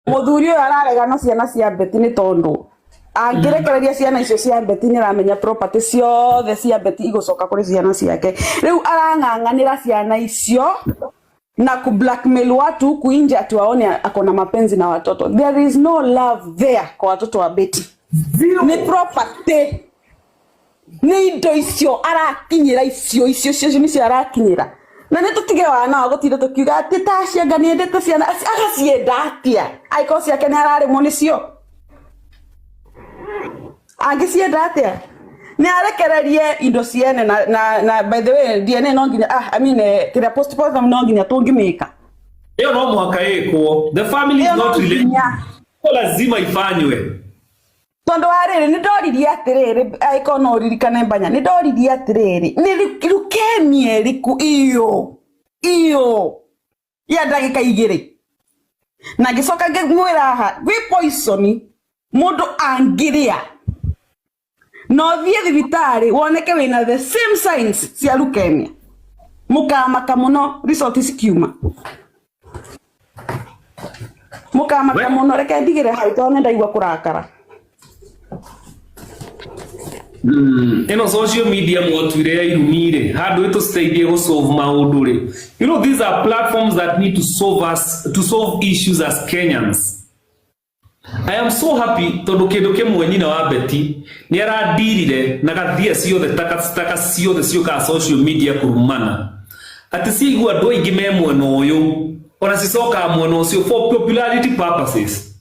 Muthuri uyu ararega no ciana cia beti ni tondu angirekereria ciana icio cia beti ni ramenya property ciothe cia beti igucoka kuri ciana ciake. Riu arang'ang'anira ciana icio na ku blackmail watu kuinja ati waone akona mapenzi na watoto. There is no love there kwa watoto wa beti. Ni property. Ni indo icio arakinyira icio ni cio arakinyira. Na nä tå tige wana wa gå tinda tå kiuga atä Tash anga nä endete ciana agacienda atia aiko ciake nä araremwo nä cio angä cienda atia nä arekererie indo ciene na by the way DNA no nginya I mean kä postpartum no nginya tå ngä mä ka ä yo no mwaka ĩkwo the family is not related lazima ifanywe tondu wariri ni ndoririe atiriri aiko no ririkane mbanya ni ndoririe atiriri ni leukemia riku iyo ya ndagika 2 na gicoka ngimwira ha gwi poison mundu angiria no thie thibitari woneke wina the same signs cia leukemia mukamaka muno result sikiuma mukamaka muno reke ndigire hau tone ndaigua kurakara. Ino social media mwatwire ya irumire handu ito steidie go solve maundure. You know, these are platforms that need to solve issues as Kenyans. I am so happy tondu kindu kimwe nyina wa beti ni aradirire na gathia ciothe taka ciothe cioka social media kurumana ati sigua andu aingi me mwena uyu ona cicoka mwena ucio for popularity purposes.